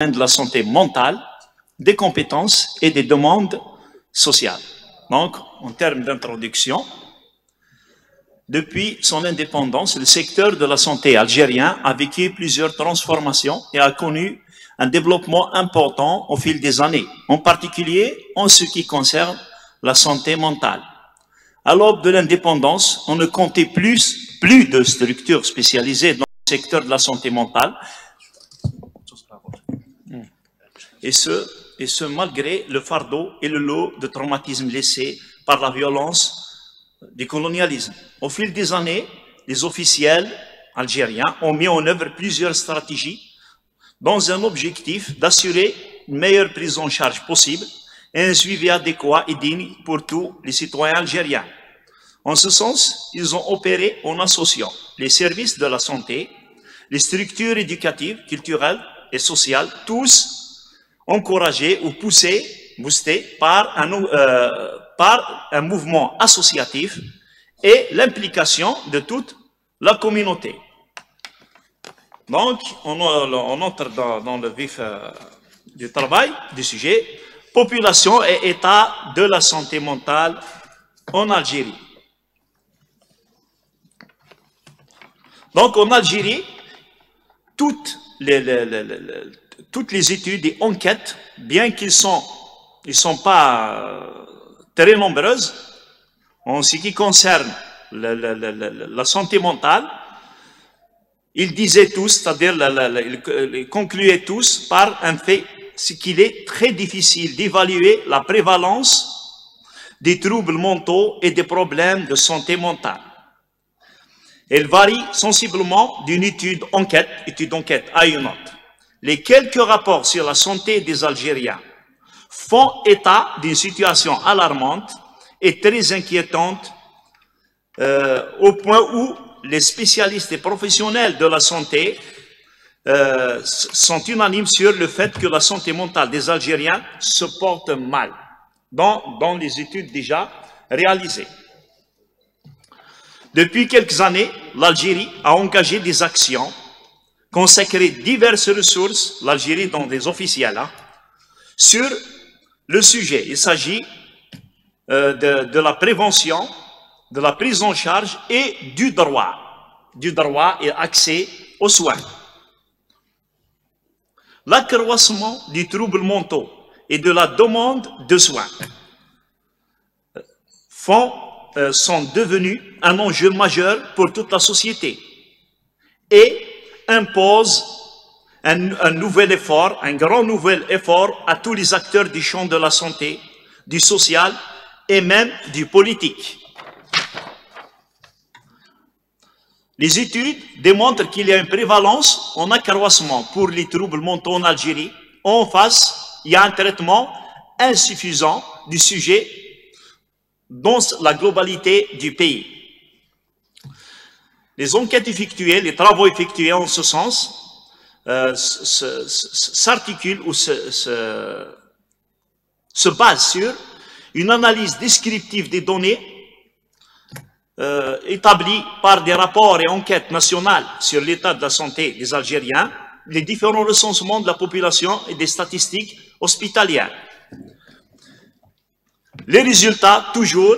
de la santé mentale, des compétences et des demandes sociales. Donc, en termes d'introduction, depuis son indépendance, le secteur de la santé algérien a vécu plusieurs transformations et a connu un développement important au fil des années, en particulier en ce qui concerne la santé mentale. À l'aube de l'indépendance, on ne comptait plus de structures spécialisées dans le secteur de la santé mentale, et ce malgré le fardeau et le lot de traumatismes laissés par la violence du colonialisme. Au fil des années, les officiels algériens ont mis en œuvre plusieurs stratégies dans un objectif d'assurer une meilleure prise en charge possible et un suivi adéquat et digne pour tous les citoyens algériens. En ce sens, ils ont opéré en associant les services de la santé, les structures éducatives, culturelles et sociales, tous encouragés ou boostés par un mouvement associatif et l'implication de toute la communauté. Donc, on entre dans le vif du travail, du sujet, population et état de la santé mentale en Algérie. Donc, en Algérie, toutes les études et enquêtes, bien qu'ils ne sont pas très nombreuses, en ce qui concerne la santé mentale, ils disaient tous, c'est-à-dire ils concluaient tous par un fait, c'est qu'il est très difficile d'évaluer la prévalence des troubles mentaux et des problèmes de santé mentale. Elle varie sensiblement d'une étude d'enquête à une autre. Les quelques rapports sur la santé des Algériens font état d'une situation alarmante et très inquiétante au point où les spécialistes et professionnels de la santé sont unanimes sur le fait que la santé mentale des Algériens se porte mal dans les études déjà réalisées. Depuis quelques années, l'Algérie a engagé des actions, consacré diverses ressources, l'Algérie dans des officiels, sur le sujet. Il s'agit de la prévention, de la prise en charge et du droit et accès aux soins. L'accroissement du trouble mentaux et de la demande de soins sont devenus un enjeu majeur pour toute la société et impose un grand nouvel effort à tous les acteurs du champ de la santé, du social et même du politique. Les études démontrent qu'il y a une prévalence en accroissement pour les troubles mentaux en Algérie. En face, il y a un traitement insuffisant du sujet dans la globalité du pays. Les enquêtes effectuées, les travaux effectués en ce sens s'articulent ou se basent sur une analyse descriptive des données établies par des rapports et enquêtes nationales sur l'état de la santé des Algériens, les différents recensements de la population et des statistiques hospitalières. Les résultats, toujours,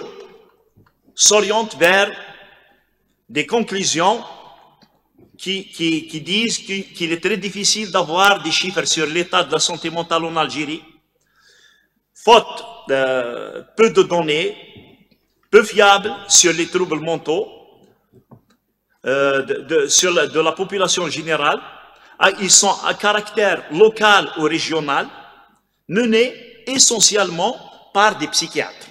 s'orientent vers des conclusions qui disent qu'il est très difficile d'avoir des chiffres sur l'état de la santé mentale en Algérie, faute de peu de données, peu fiables sur les troubles mentaux de la population générale. Ils sont à caractère local ou régional, menés essentiellement par des psychiatres.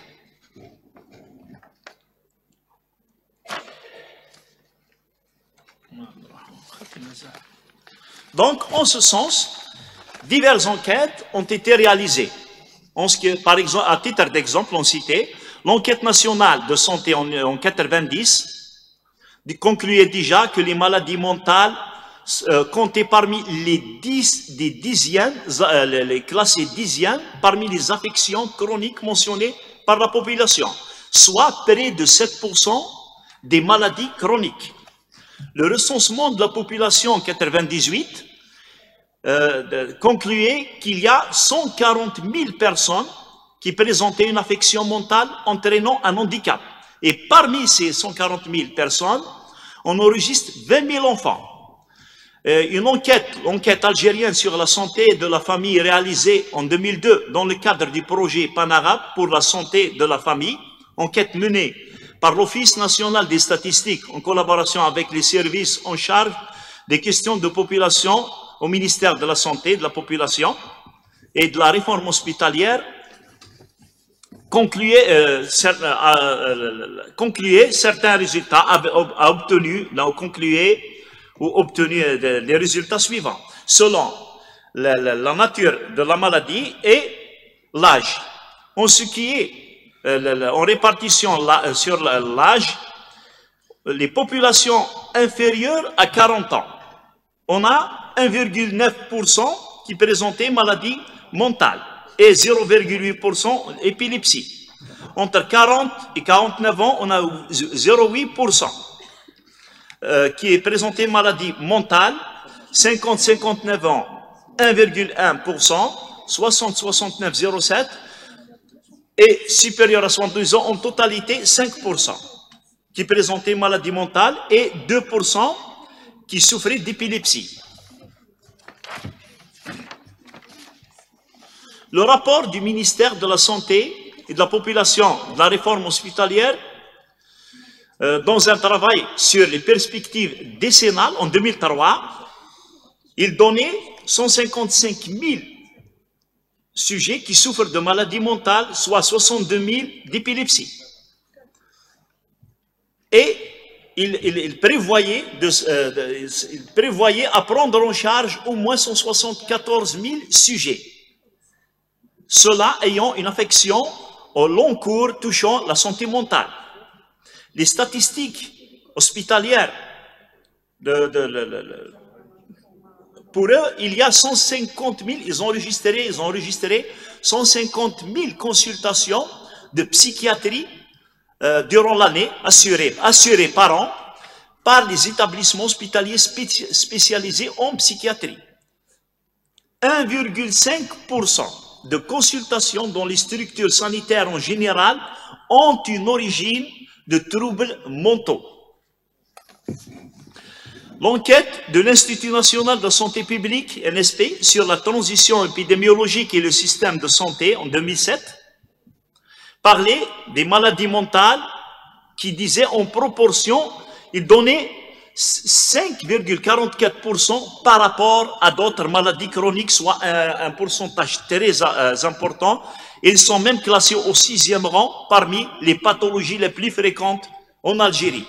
Donc, en ce sens, diverses enquêtes ont été réalisées. Par exemple, à titre d'exemple, on citait l'enquête nationale de santé en 1990 concluait déjà que les maladies mentales comptaient parmi les classés dixièmes parmi les affections chroniques mentionnées par la population, soit près de 7% des maladies chroniques. Le recensement de la population en 1998 concluait qu'il y a 140 000 personnes qui présentaient une affection mentale entraînant un handicap. Et parmi ces 140 000 personnes, on enregistre 20 000 enfants. Une enquête algérienne sur la santé de la famille réalisée en 2002 dans le cadre du projet Pan-Arabe pour la santé de la famille, enquête menée par l'Office national des statistiques en collaboration avec les services en charge des questions de population au ministère de la Santé, de la Population et de la réforme hospitalière, concluait certains résultats, a obtenu les résultats suivants. Selon la nature de la maladie et l'âge. En ce qui est en répartition sur l'âge, les populations inférieures à 40 ans, on a 1,9% qui présentaient maladie mentale et 0,8% épilepsie. Entre 40 et 49 ans, on a 0,8% qui est présenté maladie mentale, 50-59 ans, 1,1%, 60-69, 0,7%, et supérieur à 72 ans, en totalité 5% qui présentaient maladie mentale et 2% qui souffraient d'épilepsie. Le rapport du ministère de la Santé et de la Population de la réforme hospitalière, dans un travail sur les perspectives décennales en 2003, il donnait 155 000 sujets qui souffrent de maladies mentales, soit 62 000 d'épilepsie. Et il prévoyait à prendre en charge au moins 174 000 sujets, ceux-là ayant une affection au long cours touchant la santé mentale. Les statistiques hospitalières, pour eux, il y a 150 000, ils ont enregistré 150 000 consultations de psychiatrie durant l'année, assurées par an par les établissements hospitaliers spécialisés en psychiatrie. 1,5% de consultations dans les structures sanitaires en général ont une origine de troubles mentaux. L'enquête de l'Institut national de santé publique, NSP, sur la transition épidémiologique et le système de santé en 2007, parlait des maladies mentales qui disaient en proportion, il donnait 5,44% par rapport à d'autres maladies chroniques, soit un pourcentage très important. Ils sont même classés au 6e rang parmi les pathologies les plus fréquentes en Algérie.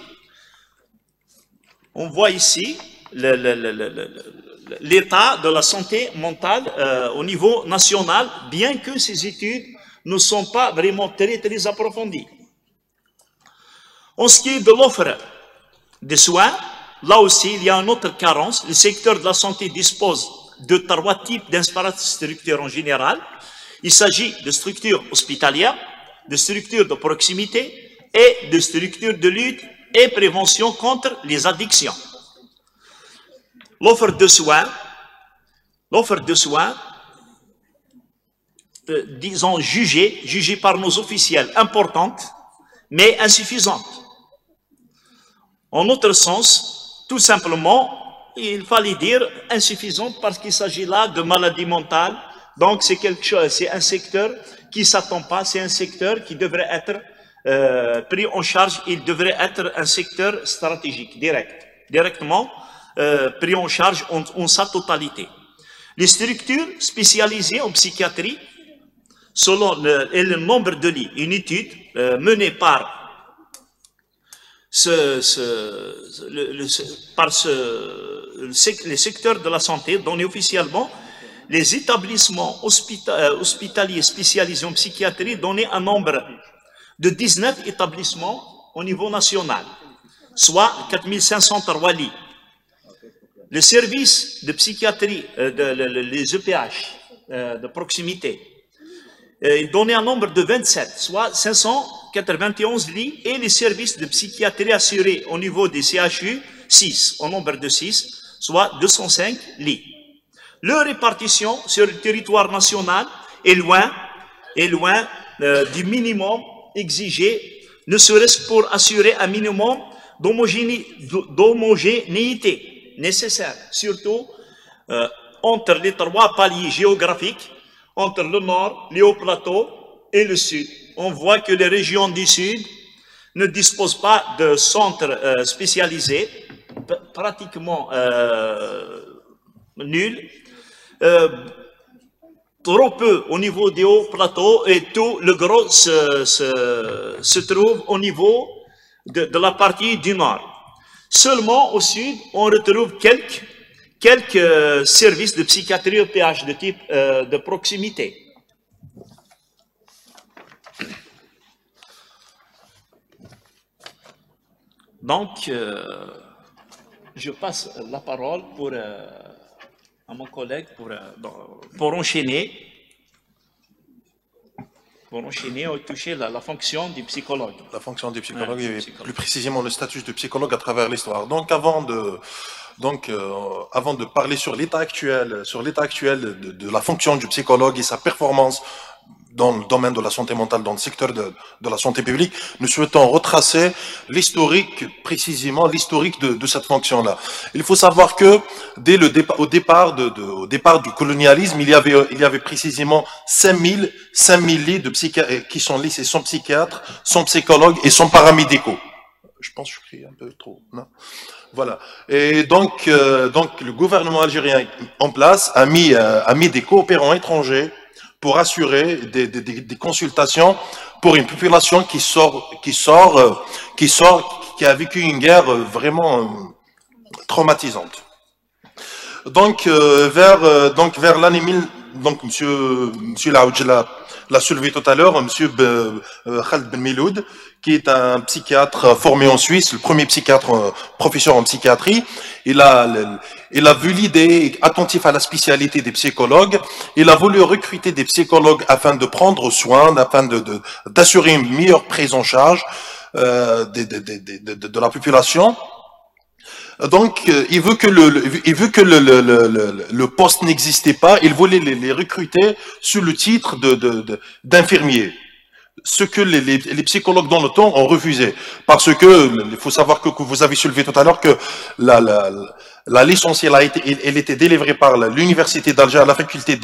On voit ici l'état de la santé mentale au niveau national, bien que ces études ne sont pas vraiment très approfondies. En ce qui est de l'offre de soins, là aussi, il y a une autre carence. Le secteur de la santé dispose de 3 types d'infrastructures en général. Il s'agit de structures hospitalières, de structures de proximité et de structures de lutte et prévention contre les addictions. L'offre de soins, disons jugée par nos officiels importante, mais insuffisante. En autre sens, tout simplement, il fallait dire insuffisante parce qu'il s'agit là de maladies mentales. Donc c'est quelque chose, c'est un secteur qui ne s'attend pas, c'est un secteur qui devrait être pris en charge, il devrait être un secteur stratégique, directement pris en charge en sa totalité. Les structures spécialisées en psychiatrie, selon le nombre de lits, une étude menée par les secteurs de la santé, donnée officiellement, les établissements hospitaliers spécialisés en psychiatrie donnaient un nombre de 19 établissements au niveau national, soit 4503 lits. Le service de psychiatrie, les EPH de proximité, il donnait un nombre de 27, soit 591 lits, et les services de psychiatrie assurés au niveau des CHU, 6, au nombre de 6, soit 205 lits. Leur répartition sur le territoire national est loin du minimum exigé, ne serait-ce pour assurer un minimum d'homogénéité nécessaire, surtout entre les trois paliers géographiques, entre le nord, les hauts plateaux et le sud. On voit que les régions du sud ne disposent pas de centres spécialisés, pratiquement nuls, trop peu au niveau des hauts plateaux, et tout le gros se trouve au niveau de la partie du nord. Seulement au sud, on retrouve quelques services de psychiatrie EPH de type de proximité. Donc, je passe la parole à mon collègue pour enchaîner et toucher la fonction du psychologue. La fonction du psychologue, et plus précisément le statut de psychologue à travers l'histoire. Donc, avant de parler sur l'état actuel, de la fonction du psychologue et sa performance dans le domaine de la santé mentale, dans le secteur de la santé publique, nous souhaitons retracer précisément l'historique de cette fonction-là. Il faut savoir que dès au départ du colonialisme, il y avait précisément 5000 lits de psychiatres qui sont lycées, sans psychiatres, sans psychologues et sans paramédicaux. Je pense que je crie un peu trop, non? Voilà. Et donc le gouvernement algérien en place a mis des coopérants étrangers pour assurer des consultations pour une population qui a vécu une guerre vraiment traumatisante. Donc vers l'année 1000, donc monsieur Laoudj l'a soulevé tout à l'heure, monsieur Khaled Ben Miloud, qui est un psychiatre formé en Suisse, le premier psychiatre professeur en psychiatrie. Il a vu l'idée, attentif à la spécialité des psychologues. Il a voulu recruter des psychologues afin de prendre soin, afin d'assurer une meilleure prise en charge de la population. Donc, il veut que le poste n'existait pas. Il voulait les recruter sous le titre d'infirmiers. Ce que les psychologues dans le temps ont refusé. Parce que, il faut savoir que vous avez soulevé tout à l'heure que la licence, elle était délivrée par l'université d'Alger à la faculté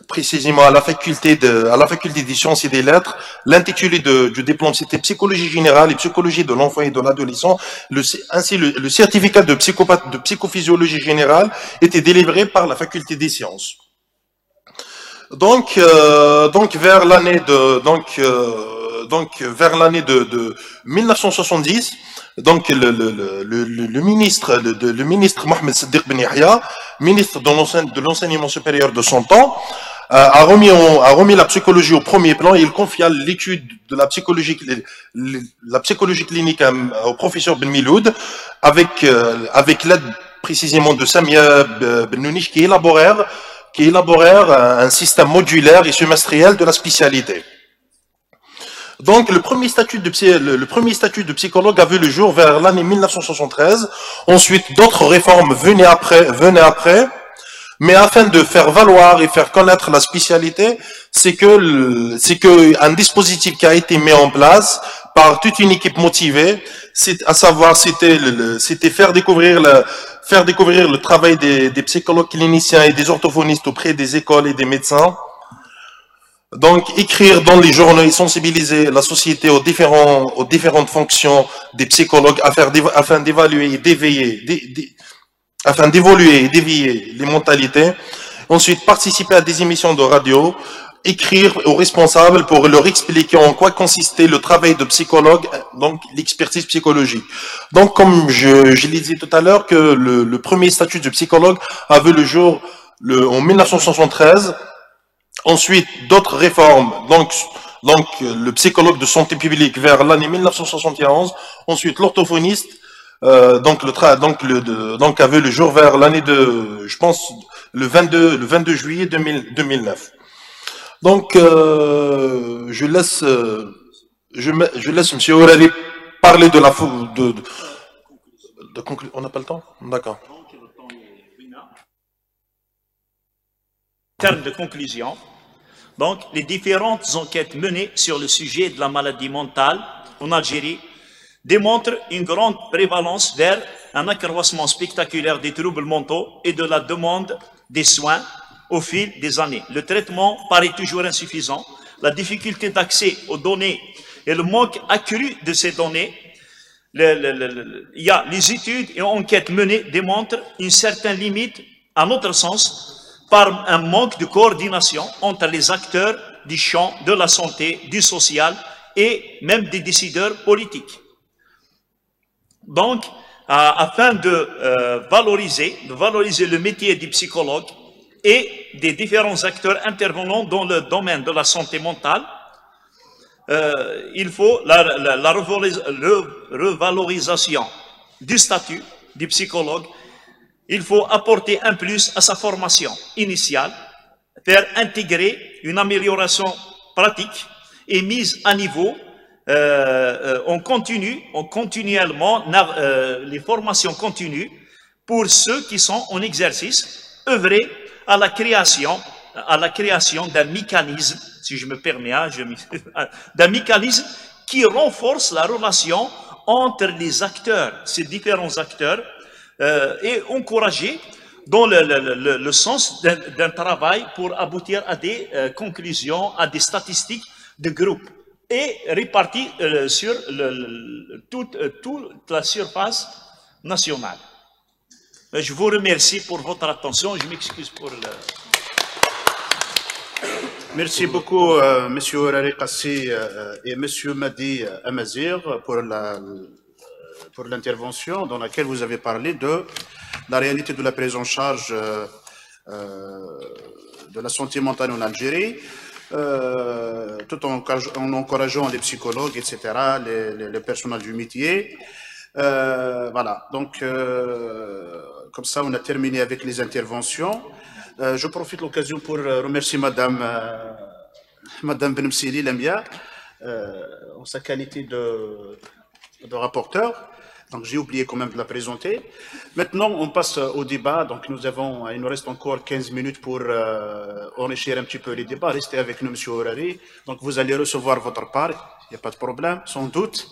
précisément à la faculté des sciences et des lettres. L'intitulé du diplôme, c'était psychologie générale et psychologie de l'enfant et de l'adolescent. Ainsi, le certificat de psychophysiologie générale était délivré par la faculté des sciences. Donc vers l'année de 1970, donc le ministre Mohamed Siddiq Ben Yahya, ministre de l'enseignement supérieur de son temps, a remis la psychologie au premier plan et il confia l'étude de la psychologie clinique au professeur Ben Miloud avec l'aide précisément de Samia Ben Nounich qui élaborèrent un système modulaire et semestriel de la spécialité. Donc, le premier statut de psychologue a vu le jour vers l'année 1973. Ensuite, d'autres réformes venaient après. Mais afin de faire valoir et faire connaître la spécialité, c'est que un dispositif qui a été mis en place par toute une équipe motivée, c'était faire découvrir le travail des psychologues cliniciens et des orthophonistes auprès des écoles et des médecins. Donc, écrire dans les journaux et sensibiliser la société aux différentes fonctions des psychologues afin d'évaluer et d'éveiller les mentalités. Ensuite, participer à des émissions de radio, écrire aux responsables pour leur expliquer en quoi consistait le travail de psychologue, donc l'expertise psychologique. Donc, comme je l'ai dit tout à l'heure, que le premier statut de psychologue a vu le jour en 1973. Ensuite, d'autres réformes, donc le psychologue de santé publique vers l'année 1971. Ensuite, l'orthophoniste, donc a vu le jour vers l'année je pense, le 22 juillet 2009. Donc, je laisse Monsieur Ourali parler de conclusion. On n'a pas le temps? D'accord. termes de conclusion, donc les différentes enquêtes menées sur le sujet de la maladie mentale en Algérie démontrent une grande prévalence vers un accroissement spectaculaire des troubles mentaux et de la demande des soins au fil des années. Le traitement paraît toujours insuffisant. La difficulté d'accès aux données et le manque accru de ces données, les études et enquêtes menées démontrent une certaine limite, à notre sens, par un manque de coordination entre les acteurs du champ de la santé, du social et même des décideurs politiques. Donc, afin de valoriser le métier du psychologue et des différents acteurs intervenant dans le domaine de la santé mentale, il faut la revalorisation du statut du psychologue. Il faut apporter un plus à sa formation initiale, faire intégrer une amélioration pratique et mise à niveau. On continue continuellement les formations continues pour ceux qui sont en exercice, œuvrer à la création d'un mécanisme, si je me permets, d'un mécanisme qui renforce la relation entre les acteurs, ces différents acteurs, et encourager dans le sens d'un travail pour aboutir à des conclusions, à des statistiques de groupe et réparties sur toute la surface nationale. Je vous remercie pour votre attention. Je m'excuse pour le... Merci beaucoup, Monsieur Orari Kassi et Monsieur Madi Amazir pour l'intervention dans laquelle vous avez parlé de la réalité de la prise en charge de la santé mentale en Algérie, tout en encourageant les psychologues, etc., les personnels du métier. Voilà, donc comme ça on a terminé avec les interventions. Je profite de l'occasion pour remercier Madame Benmsili Lamia en sa qualité de rapporteur. Donc j'ai oublié quand même de la présenter. Maintenant on passe au débat. Donc il nous reste encore 15 minutes pour enrichir un petit peu les débats. Restez avec nous, Monsieur Orari. Donc vous allez recevoir votre part, il n'y a pas de problème, sans doute.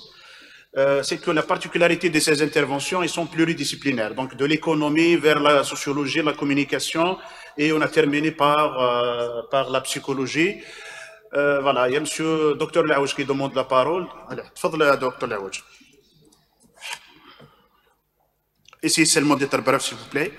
C'est que la particularité de ces interventions, ils sont pluridisciplinaires, donc de l'économie vers la sociologie, la communication, et on a terminé par la psychologie. Voilà, il y a Monsieur Dr Laouj qui demande la parole. Allez, tfadle, Dr Laouj. Essayez seulement d'être bref, s'il vous plaît.